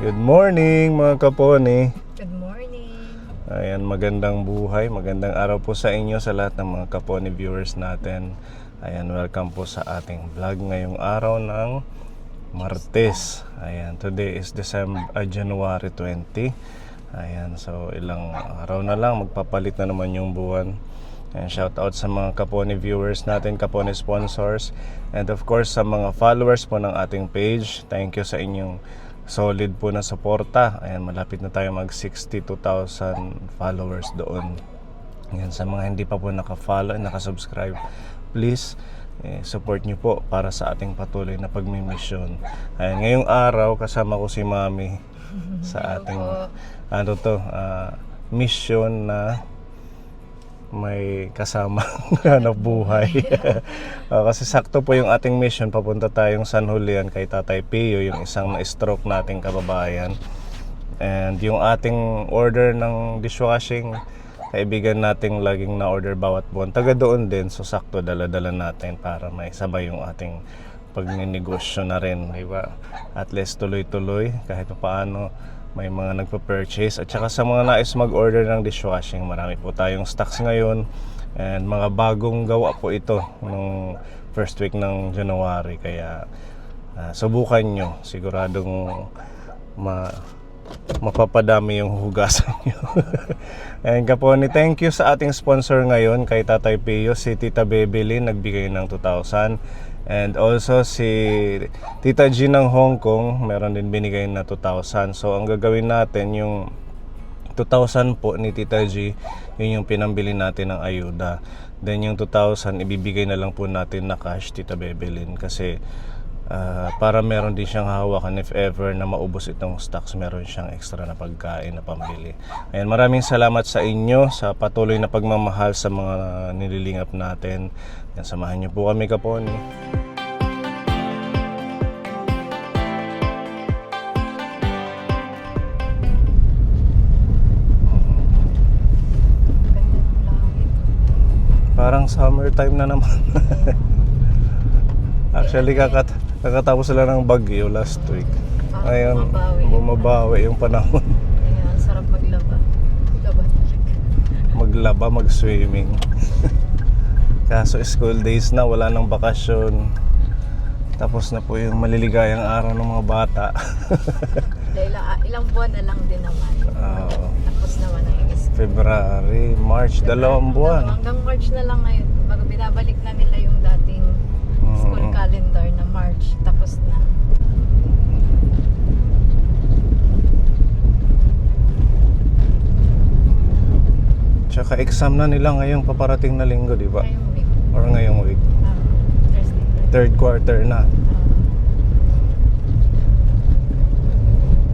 Good morning mga kaponi. Good morning. Ayan, magandang buhay, magandang araw po sa inyo sa lahat ng mga kaponi viewers natin. Ayan, welcome po sa ating vlog ngayong araw ng Martes. Ayan, today is January 20. Ayan, so ilang araw na lang magpapalit na naman yung buwan. And shout out sa mga kaponi viewers natin, kaponi sponsors, and of course sa mga followers po ng ating page. Thank you sa inyong solid po na suporta. Ayan, malapit na tayo mag 62,000 followers doon. Ayan, sa mga hindi pa po naka-follow and naka-subscribe, please support nyo po para sa ating patuloy na pagmimisyon. Ayan, ngayong araw kasama ko si Mami sa ating mission na may kasama hanap buhay. Kasi sakto po yung ating mission, papunta tayong San Julian kay Tatay Pio, yung isang na-stroke nating kababayan. And yung ating order ng dishwashing, kaibigan nating laging na-order bawat buwan, taga doon din. So sakto dala-dala natin para may sabay yung ating pagninegosyo na rin, diba? At least tuloy-tuloy kahit paano may mga nagpa-purchase. At saka sa mga nais mag-order ng dishwashing, marami po tayong stocks ngayon. And mga bagong gawa po ito nung first week ng January. Kaya subukan nyo. Siguradong mapapadami yung hugasan nyo. And kaponi, thank you sa ating sponsor ngayon kay Tatay Pio, si Tita Bebelyn, nagbigay ng 2,000. And also si Tita G ng Hong Kong, meron din binigay na 2,000. So ang gagawin natin, yung 2,000 po ni Tita G, yun yung pinambili natin ng ayuda. Then yung 2,000 ibibigay na lang po natin na cash, Tita Bebelyn, kasi para meron din siyang hawakan if ever na maubos itong stocks, meron siyang extra na pagkain na pambili. Ayan, maraming salamat sa inyo sa patuloy na pagmamahal sa mga nililingap natin. Ayan, samahan niyo po kami, kaponi. Parang summertime na naman. Actually, kakatapos sila ng bagyo last week. Ngayon, bumabawi yung panahon. Ayan, sarap maglaba. Maglaba, mag-swimming. Kaso school days na, wala nang bakasyon. Tapos na po yung maliligayang araw ng mga bata. Ilang buwan na lang din naman. Tapos naman ang school. February, March, dalawang buwan. Hanggang March na lang ngayon. Bago binabalik na nila yung dating school calendar na March. Tapos na. Tsaka exam na nila ngayong paparating na linggo, di ba? Ngayong week. Or ngayong week. Thursday. Third quarter na.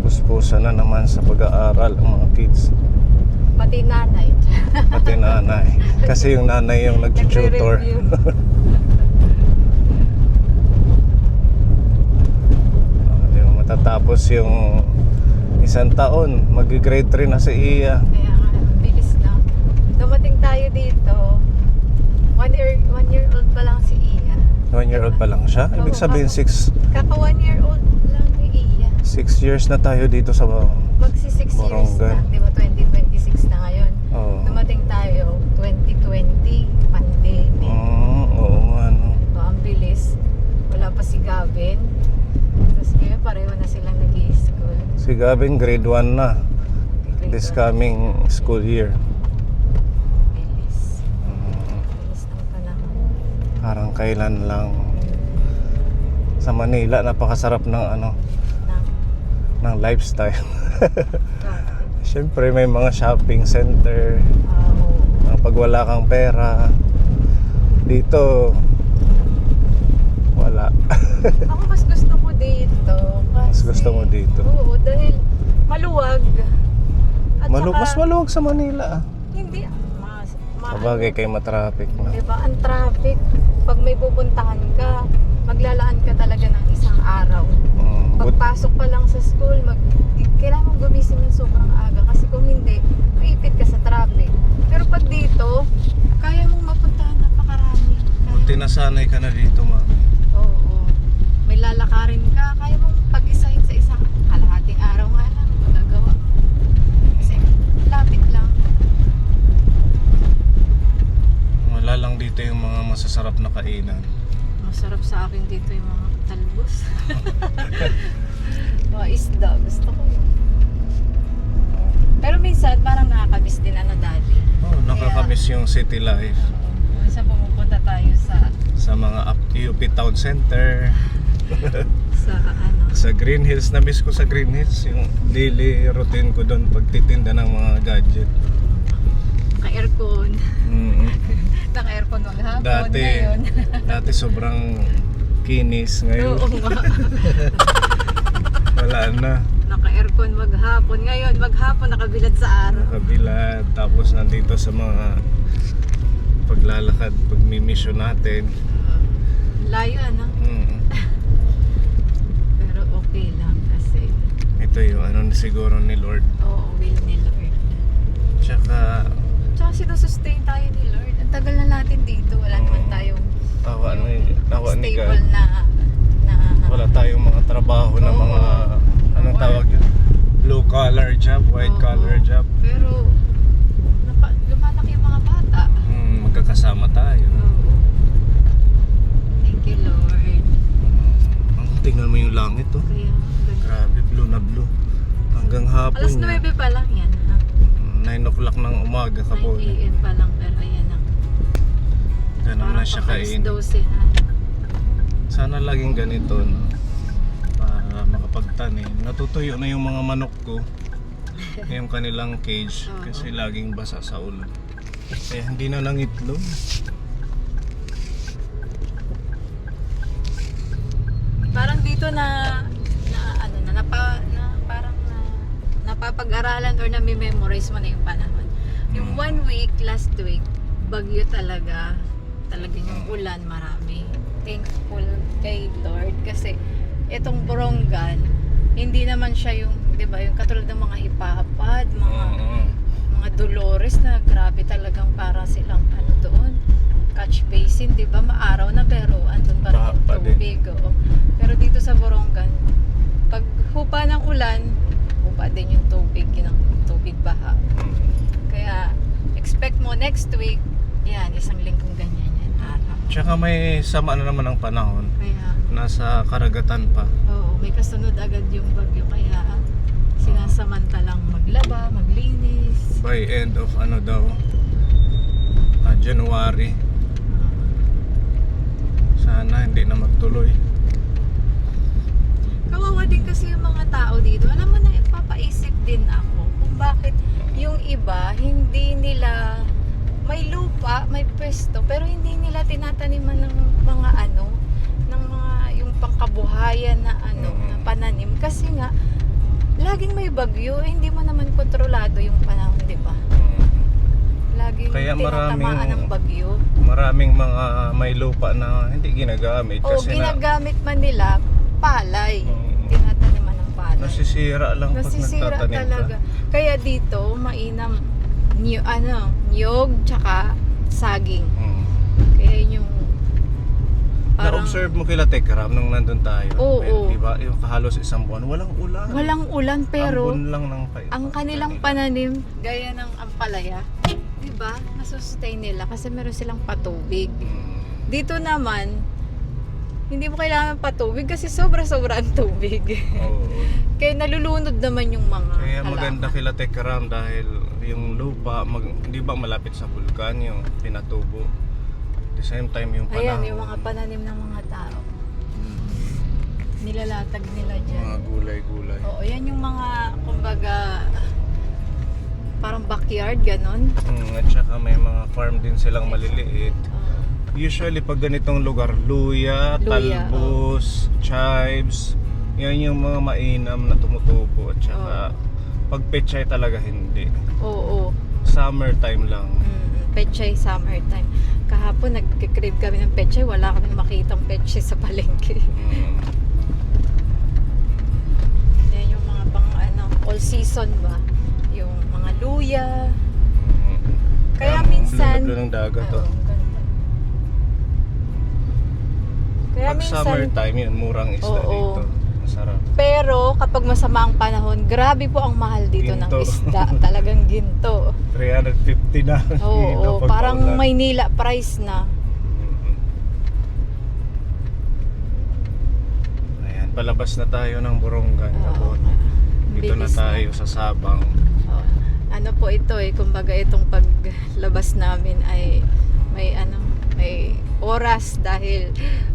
Puspusa na naman sa pag-aaral ang mga kids. Pati nanay. Pati nanay. Kasi yung nanay yung nag-tutor. Di ba, matatapos yung isang taon, mag-grade 3 na si Iya. Kaya nga, bilis na. Dumating tayo dito, 1 year old pa lang si Iya. 1 year old pa lang siya? Ibig sabihin Kaka 1 year old lang ni Iya. 6 years na tayo dito sa Magsi 6 years Morongan. na. Di ba 2026 na ngayon? Oo. Dumating tayo 2020, pandemic. Oo nga, no. Diba, ang bilis. Wala pa si Gavin. Tapos ngayon pareho na silang nag-i-school. Si Gavin grade 1 na this coming school year. Bilis. Bilis ng panahon. Parang kailan lang. Sa Manila, napakasarap ng ng lifestyle. Siyempre may mga shopping center. Pag wala kang pera, dito wala. Ako mas gusto ko dito. Mas gusto mo dito? Oo, dahil maluwag. At Mas maluwag sa Manila. Hindi. Sabagay kay matraffic na. Diba, ang traffic, pag may pupuntahan ka, maglalaan ka talaga ng isang araw. Pagpasok pa lang sa school, kailangan mong gumising ng sobrang aga kasi kung hindi, maipit ka sa traffic. Pero pag dito, kaya mong mapuntahan napakarami. Buti nasanay ka na dito, mami. Oo. May lalakarin ka, kaya mong pag-isahin sa isang kalahating araw nga kainan. Masarap sa akin dito yung mga talbos. Mga isda, gusto ko yun. Pero minsan parang nakakamiss din dati. Oh, nakakamiss yung city life. Minsan pumupunta tayo Sa mga UP Town Center. sa Sa Green Hills, na-miss ko sa Green Hills yung daily routine ko doon pagtitinda ng mga gadget. Ka-aircon. Naka-aircon maghapon ngayon. Dati sobrang kinis, ngayon Oo nga. wala na. Naka-aircon maghapon. Ngayon maghapon nakabilad sa araw. Nakabilad, tapos nandito sa mga paglalakad, pagmi-mission natin. Layo pero okay lang kasi Ito yung siguro ni Lord. will ni Lord. Tsaka Sinusustain tayo ni Lord. Ang tagal na natin dito. Wala naman tayong tawa ni stable God. na Wala tayong mga trabaho na mga anong tawag yun? Blue collar job, white collar job. Pero lumalaki yung mga bata. Magkakasama tayo. Thank you, Lord. Tingnan mo yung langit, oh. Kaya Grabe, blue na blue. Hanggang hapon alas na. 9 pa lang yan. 9 o'clock ng umaga 9 kapon. AM pa lang pero ayan na. Ganun na siya kain. 12 na. Sana laging ganito, no? Para makapagtanim. Natutuyo na yung mga manok ko. Yung kanilang cage. Oo. Kasi laging basa sa ulan. Kaya hindi na nangitlog. Parang dito parang napapag-aralan or nami-memorize mo na yung panahon. Yung 1 week, last week, bagyo talaga. Talagang yung ulan, marami. Thankful kay Lord kasi itong Borongan, hindi naman siya yung, di ba, yung katulad ng mga Hipapad, mga Dolores na grabe talagang para silang doon. Catch basin, di ba? Maaraw na pero andun pa rin yung Baha pa din. tubig. Oo. Pero dito sa Borongan, pag hupa ng ulan, hupa din yung tubig baha. Kaya expect mo next week, yan, isang linggong ganyan yan. Araw. Tsaka may sama na naman ang panahon. Kaya, Nasa karagatan pa. oo, may kasunod agad yung bagyo. Kaya, sinasamantalang maglaba, maglinis. By end of January. Sana hindi na magtuloy. Kawawa din kasi yung mga tao dito. Alam mo na, papaisip din ako kung bakit yung iba, hindi nila may lupa, may pwesto, pero hindi nila tinataniman ng mga yung pangkabuhayan na na pananim. Kasi nga, laging may bagyo, hindi mo naman kontrolado yung panahon, di ba? Laging Kaya tinatamaan ng bagyo. Maraming mga may lupa na hindi ginagamit O kasi ginagamit man nila palay. Mm. Tinataniman ng palay. nasisira lang pag Nasisira nagtatanim talaga. ka. Kaya dito mainam niyog tsaka saging. Kaya yun yung Na-observe mo kila Tekram nung nandun tayo. Oo. Diba? Yung halos isang buwan, walang ulan. walang ulan pero Ambon lang ng ang kanilang pananim gaya ng ampalaya, 'di ba? Nasustain nila kasi meron silang patubig. Dito naman hindi mo kailangan patubig kasi sobra-sobra ang tubig. Oo. Kaya nalulunod naman yung mga Kaya halaman. maganda kila Tekram dahil yung lupa, di ba malapit sa bulkan yung pinatubo. At the same time yung panahon. Ayan, yung mga pananim ng mga tao. Nilalatag nila dyan. Mga gulay-gulay. Oo, yan yung mga, kumbaga, parang backyard, ganon. At saka may mga farm din silang maliliit. Usually pag ganitong lugar, luya, Luya, talbos, chives, yan yung mga mainam na tumutubo. At saka pag pechay talaga hindi. Oo. Summertime lang. Pechay summertime. Kahapon nagkikrave kami ng pechay, wala kaming makitang pechay sa palengke. Yan yung mga pang all season ba? Yung mga luya. Kaya minsan blue ng dagat to. Oo, ganda. Kaya Pag minsan summertime yun, murang isda Oo. dito. Masarap. pero kapag masama ang panahon, grabe po ang mahal dito ng Ginto. isda. Talagang ginto. 350 na. Oo, kilo pag parang paulan. Maynila price na. palabas na tayo ng Borongan. Oo. Dito na Bilis tayo sa Sabang. Oo. Ano po ito kumbaga itong paglabas namin ay may oras dahil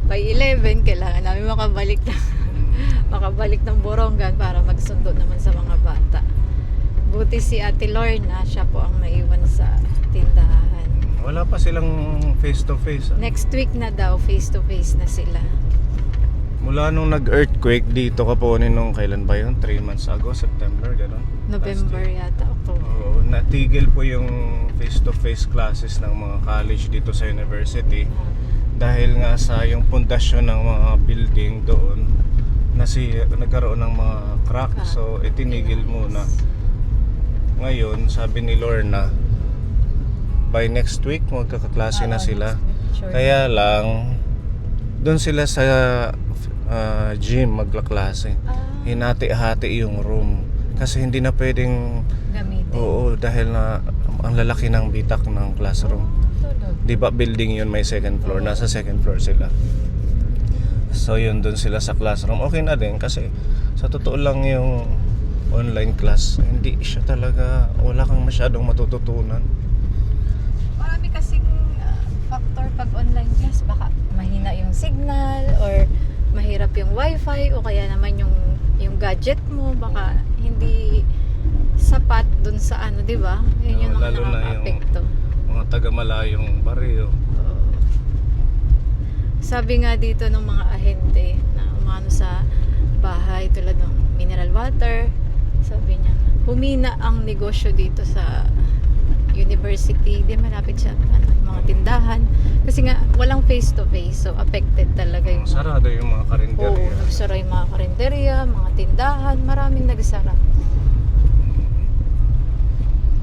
by 11 kailangan namin makabalik ng Borongan para magsundo naman sa mga bata. Buti si Ate Lorna, siya po ang naiwan sa tindahan. Wala pa silang face to face. Next week na daw, face to face na sila. Mula nung nag-earthquake dito Kaponin nung kailan ba yun? 3 months ago, September, gano'n? November yata, October. Oo, natigil po yung face-to-face classes ng mga college dito sa university dahil nga sa yung pundasyon ng mga building doon nagkaroon ng mga crack, so itinigil muna. Ngayon, sabi ni Lorna, by next week magkakaklase na sila. Sure. Kaya lang doon sila sa gym magkaklase. Hinati-hati yung room kasi hindi na pwedeng Gamitin. oo, dahil na ang lalaki ng bitak ng classroom. Di ba building yun may second floor, nasa second floor sila. So yun, doon sila sa classroom. Okay na din kasi sa totoo lang yung online class, hindi siya talaga, wala kang masyadong matututunan. Marami kasing factor pag online class, baka mahina yung signal or mahirap yung wifi o kaya naman yung gadget mo baka hindi sapat dun sa di ba? Yun yung Lalo na nakaka-apekto. Mga taga-malayong baryo. Sabi nga dito ng mga ahente na umano sa bahay tulad ng mineral water, sabi niya, humina ang negosyo dito sa university, di malapit siya mga tindahan kasi nga walang face to face, so affected talaga yung Sarado yung mga karinderya. Oo, nagsara yung mga karinderya, mga tindahan, maraming nagsara.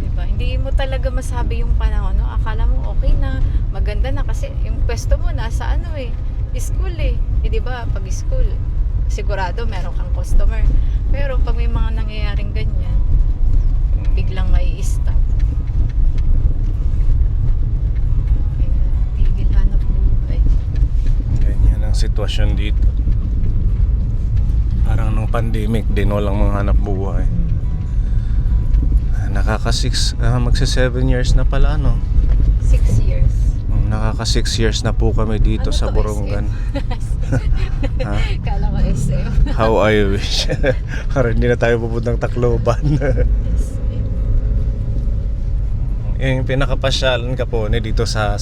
Diba? Hindi mo talaga masabi yung panahon, no? Akala mo okay na, maganda na kasi yung pwesto mo nasa school diba? Pag school, sigurado meron kang customer. Pero pag may mga nangyayaring ganyan, biglang may stop. Tigil hanap buhay. Ganyan ang sitwasyon dito. Parang nung pandemic din walang mga hanap buhay. Magsa 7 years na pala 6 years. Nakaka 6 years na po kami dito sa Borongan. Ha? Kala ko SM. How I wish. Para hindi na tayo pupuntang Tacloban. Yung pinakapasyalan Kapone dito sa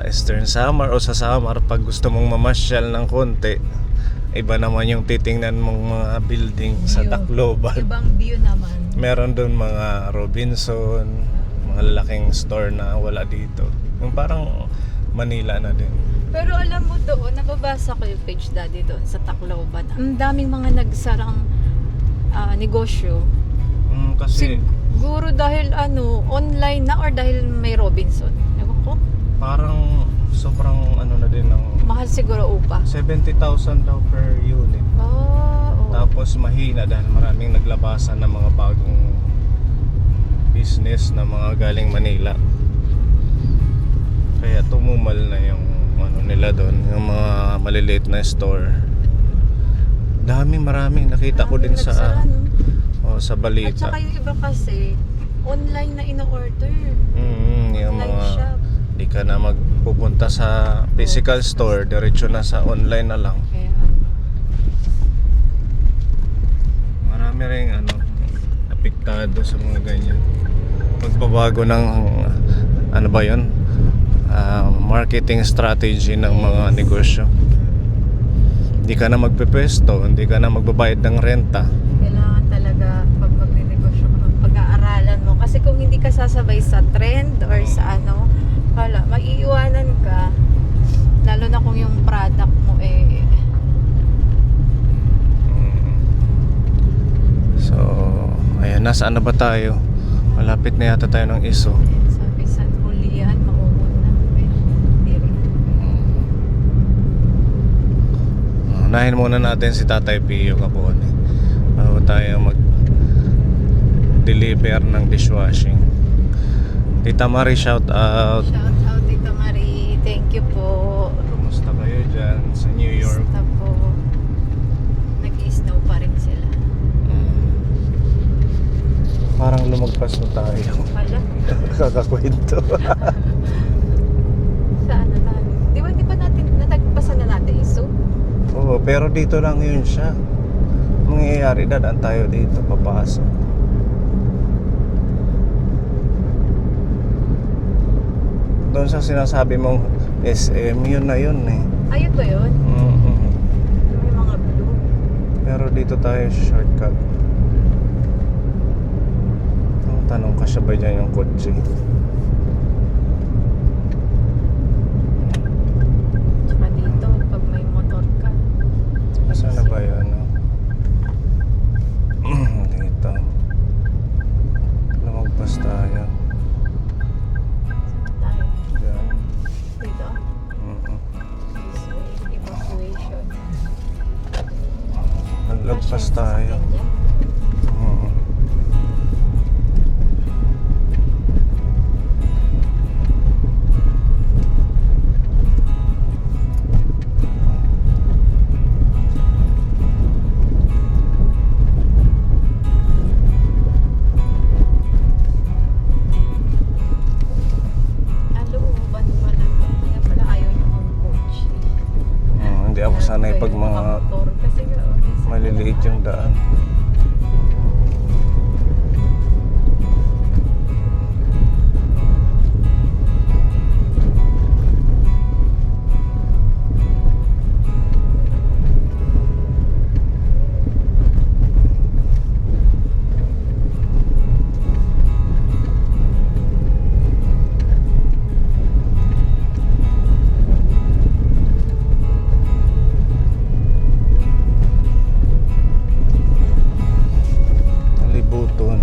Eastern Samar o sa Samar, pag gusto mong mamasyal ng konti, iba naman yung titingnan mong mga building sa Tacloban. Ibang view naman. Meron doon mga Robinson, mga lalaking store na wala dito. Yung parang Manila na din. Pero alam mo doon, nababasa ko yung page daddy doon sa Tacloban. Ang daming mga nagsarang negosyo. Kasi Siguro dahil online na or dahil may Robinson. Ewan ko. parang sobrang na din ng Mahal siguro upa. 70,000 daw per unit. Oo. Tapos mahina dahil maraming naglabasan ng mga bagong business na mga galing Manila. Kaya tumumal na yung nila doon, yung mga maliliit na store. Maraming nakita ko din sa sa At balita. saka yung iba kasi online na ino-order. Yung Online mga shop. di ka na magpupunta sa physical store, diretso na sa online na lang. Kaya Marami ring apektado sa mga ganyan. Magbabago ng ba 'yon? Marketing strategy ng mga negosyo. Hindi ka na magpepesto, hindi ka na magbabayad ng renta. kailangan talaga pag magnenegosyo ka, pag-aaralan mo. Kasi kung hindi ka sasabay sa trend or sa maiiwanan ka. Lalo na kung yung product mo So, ayan, nasaan na ba tayo? Malapit na yata tayo ng ISO. sabi San Julian, maumuna. Hindi rin. Unahin muna natin si Tatay Pio Kapone bago tayo mag-deliver ng dishwashing. Tita Marie, shout out. Shout out Tita Marie. Thank you po. Kumusta kayo dyan sa New York? Basta po. parang lumagpas na tayo. Hala, Kakakwento. saan na tayo? Di ba natin, natagpasan na natin iso? Oo, pero dito lang yun siya. Mangyayari, dadaan tayo dito, papasok. Doon sa sinasabi mong SM, yun na yun eh. Ayun ba yun? Mm-mm. May mga blue. Pero dito tayo shortcut. Ang tanong, kasya ba dyan yung kotse? Tsaka dito, pag may motor ka. Saan na ba yun? Dito. Lumagpas tayo. Saan na tayo? Diyan. Dito? Mm-mm. This way, evacuation. Naglagpas tayo. Ganyan. Mm-mm. Looban pala to. Kaya pala ayaw niyo mag-coach. Hindi ako sanay pag mga Nakamotor kasi minsan maliliit yung daan. Libuton.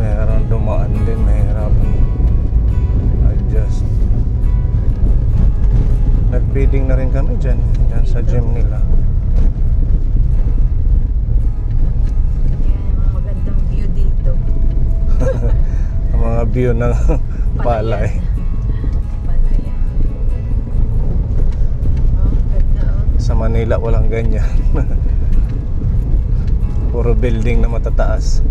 Meron dumaan din, mahirapan adjust. Nag-feeding na rin kami dyan sa gym nila. Yan yung magandang view dito. Ang mga view ng palay. Palayan. Oh, ganda oh. Sa Manila walang ganyan. Puro building na matataas.